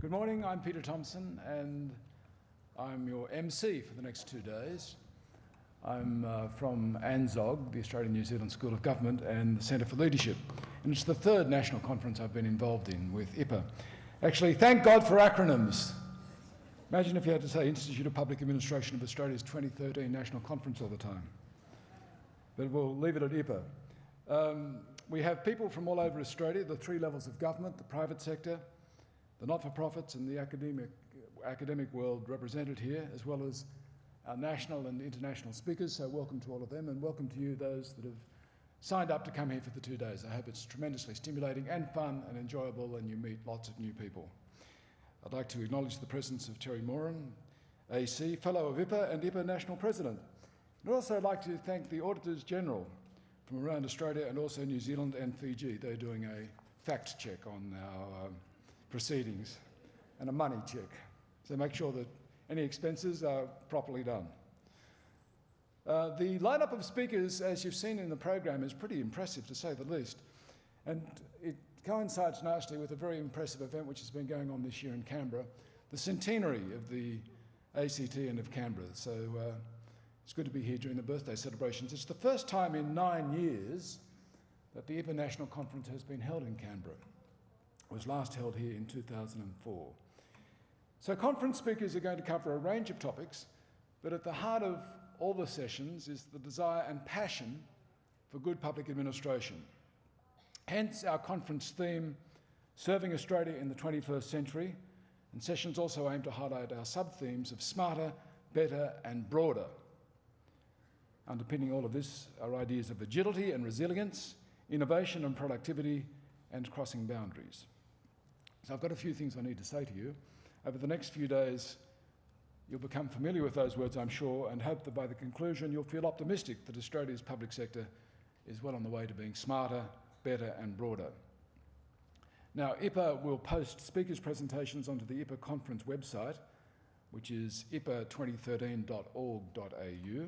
Good morning, I'm Peter Thompson and I'm your MC for the next 2 days. I'm from ANZOG, the Australian New Zealand School of Government, and the Centre for Leadership. And it's the third national conference I've been involved in with IPAA. Actually, thank God for acronyms. Imagine if you had to say Institute of Public Administration of Australia's 2013 National Conference all the time. But we'll leave it at IPAA. We have people from all over Australia, the three levels of government, the private sector, the not-for-profits and the academic world represented here, as well as our national and international speakers, so welcome to all of them, and welcome to you, those that have signed up to come here for the 2 days. I hope it's tremendously stimulating and fun and enjoyable, and you meet lots of new people. I'd like to acknowledge the presence of Terry Moran, AC, Fellow of IPAA and IPAA National President. I'd also like to thank the Auditors General from around Australia and also New Zealand and Fiji. They're doing a fact check on our proceedings and a money check. So make sure that any expenses are properly done. The lineup of speakers, as you've seen in the program, is pretty impressive to say the least. And it coincides nicely with a very impressive event which has been going on this year in Canberra, the centenary of the ACT and of Canberra. So it's good to be here during the birthday celebrations. It's the first time in 9 years that the IPAA National Conference has been held in Canberra. It was last held here in 2004. So conference speakers are going to cover a range of topics, but at the heart of all the sessions is the desire and passion for good public administration. Hence our conference theme, Serving Australia in the 21st Century, and sessions also aim to highlight our sub-themes of smarter, better and broader. Underpinning all of this are ideas of agility and resilience, innovation and productivity, and crossing boundaries. So I've got a few things I need to say to you. Over the next few days, you'll become familiar with those words, I'm sure, and hope that by the conclusion you'll feel optimistic that Australia's public sector is well on the way to being smarter, better and broader. Now, IPAA will post speakers' presentations onto the IPAA conference website, which is ipa2013.org.au.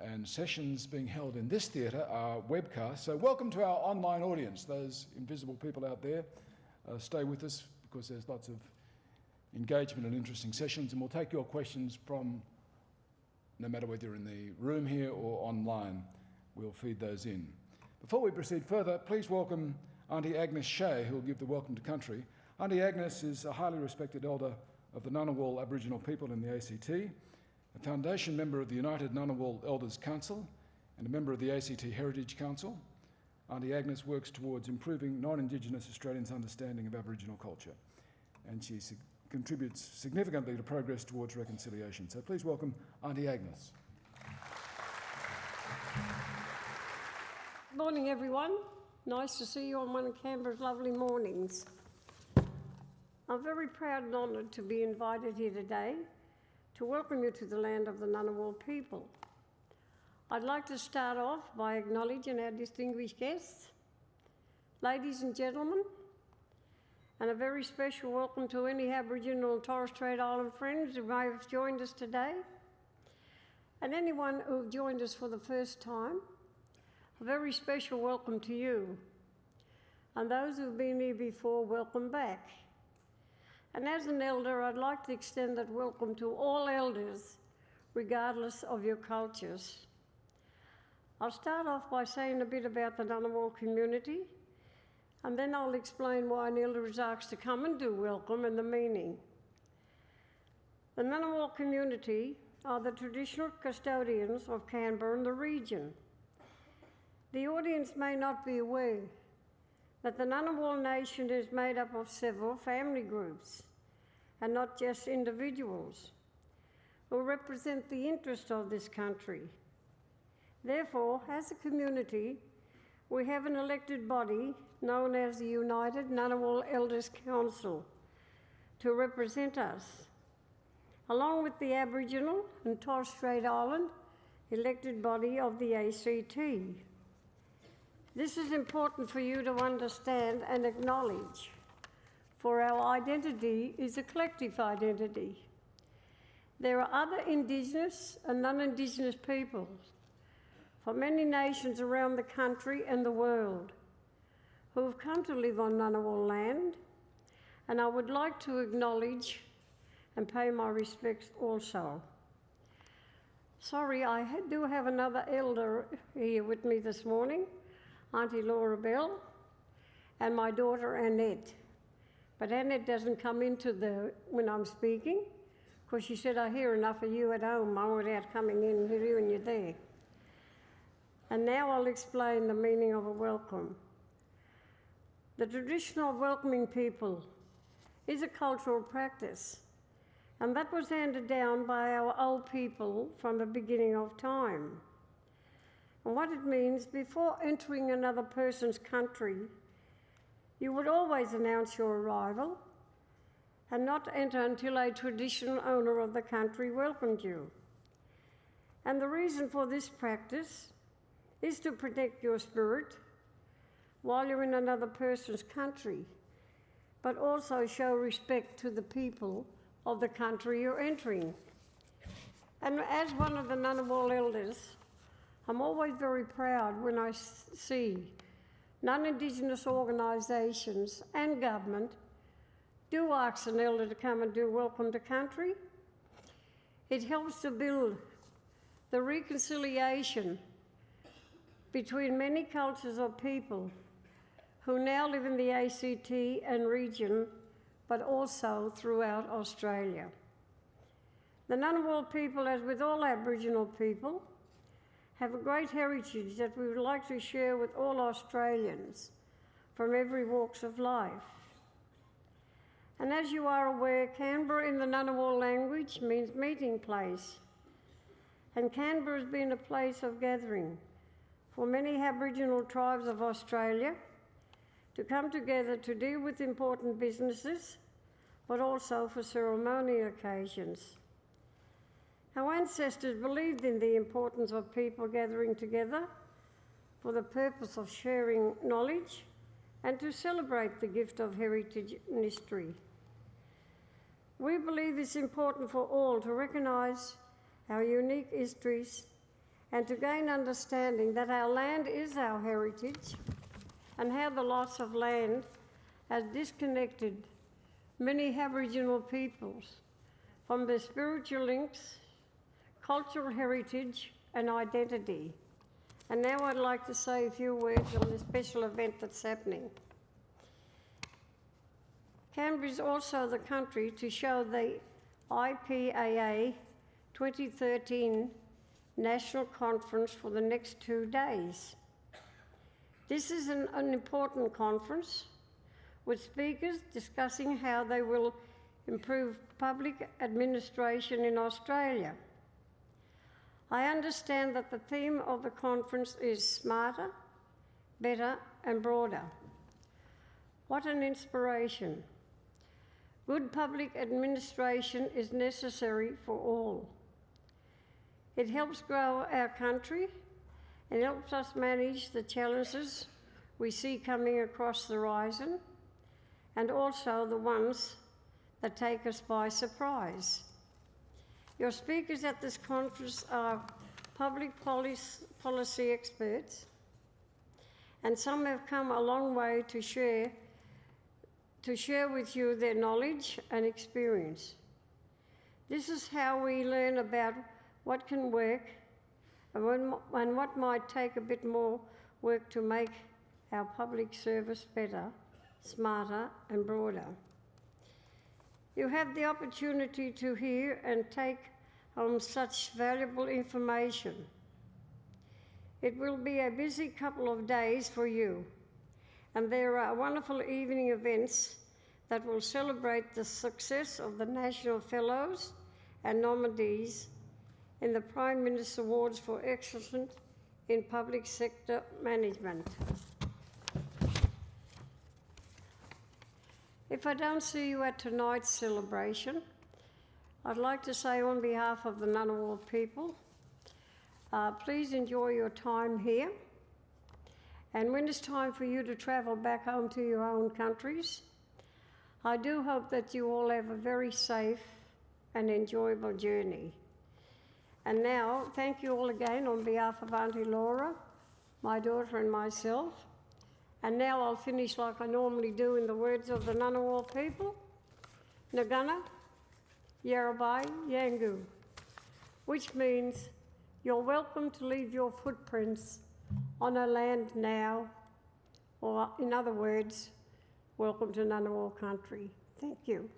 And sessions being held in this theatre are webcast. So welcome to our online audience, those invisible people out there. Stay with us because there's lots of engagement and interesting sessions, and we'll take your questions from, no matter whether you're in the room here or online, we'll feed those in. Before we proceed further, please welcome Auntie Agnes Shea, who will give the welcome to country. Auntie Agnes is a highly respected elder of the Ngunnawal Aboriginal people in the ACT, a foundation member of the United Ngunnawal Elders Council and a member of the ACT Heritage Council. Auntie Agnes works towards improving non-Indigenous Australians' understanding of Aboriginal culture, and she contributes significantly to progress towards reconciliation. So please welcome Auntie Agnes. Good morning, everyone. Nice to see you on one of Canberra's lovely mornings. I'm very proud and honoured to be invited here today to welcome you to the land of the Ngunnawal people. I'd like to start off by acknowledging our distinguished guests, ladies and gentlemen, and a very special welcome to any Aboriginal and Torres Strait Island friends who may have joined us today, and anyone who have joined us for the first time. A very special welcome to you, and those who've been here before, welcome back. And as an elder, I'd like to extend that welcome to all elders, regardless of your cultures. I'll start off by saying a bit about the Ngunnawal community, and then I'll explain why an elder is asked to come and do welcome and the meaning. The Ngunnawal community are the traditional custodians of Canberra and the region. The audience may not be aware that the Ngunnawal nation is made up of several family groups and not just individuals who represent the interest of this country. Therefore, as a community, we have an elected body known as the United Ngunnawal Elders Council to represent us, along with the Aboriginal and Torres Strait Island elected body of the ACT. This is important for you to understand and acknowledge, for our identity is a collective identity. There are other Indigenous and non-Indigenous peoples from many nations around the country and the world who have come to live on Ngunnawal land and I would like to acknowledge and pay my respects also. Sorry, I do have another elder here with me this morning, Auntie Laura Bell, and my daughter Annette. But Annette doesn't come into when I'm speaking, because she said, I hear enough of you at home, Mum, without coming in and hearing you there. And now I'll explain the meaning of a welcome. The tradition of welcoming people is a cultural practice, and that was handed down by our old people from the beginning of time. And what it means, before entering another person's country, you would always announce your arrival and not enter until a traditional owner of the country welcomed you. And the reason for this practice is to protect your spirit while you're in another person's country, but also show respect to the people of the country you're entering. And as one of the Ngunnawal elders, I'm always very proud when I see non-Indigenous organisations and government do ask an elder to come and do welcome to country. It helps to build the reconciliation between many cultures of people who now live in the ACT and region, but also throughout Australia. The Ngunnawal people, as with all Aboriginal people, have a great heritage that we would like to share with all Australians from every walks of life. And as you are aware, Canberra in the Ngunnawal language means meeting place. And Canberra has been a place of gathering for many Aboriginal tribes of Australia to come together to deal with important businesses, but also for ceremonial occasions. Our ancestors believed in the importance of people gathering together for the purpose of sharing knowledge and to celebrate the gift of heritage and history. We believe it's important for all to recognise our unique histories and to gain understanding that our land is our heritage and how the loss of land has disconnected many Aboriginal peoples from their spiritual links, cultural heritage and identity. And now I'd like to say a few words on the special event that's happening. Canberra is also the country to show the IPAA 2013 National Conference for the next 2 days. This is an important conference with speakers discussing how they will improve public administration in Australia. I understand that the theme of the conference is smarter, better and broader. What an inspiration. Good public administration is necessary for all. It helps grow our country and helps us manage the challenges we see coming across the horizon and also the ones that take us by surprise. Your speakers at this conference are public policy experts, and some have come a long way to share with you their knowledge and experience. This is how we learn about what can work and what might take a bit more work to make our public service better, smarter and broader. You have the opportunity to hear and take home such valuable information. It will be a busy couple of days for you, and there are wonderful evening events that will celebrate the success of the National Fellows and nominees in the Prime Minister's Awards for Excellence in Public Sector Management. If I don't see you at tonight's celebration, I'd like to say on behalf of the Ngunnawal people, please enjoy your time here. And when it's time for you to travel back home to your own countries, I do hope that you all have a very safe and enjoyable journey. And now, thank you all again on behalf of Auntie Laura, my daughter and myself, And now I'll finish like I normally do in the words of the Ngunnawal people. Ngana, Yarrabai, Yangu, which means you're welcome to leave your footprints on our land now, or in other words, welcome to Ngunnawal country. Thank you.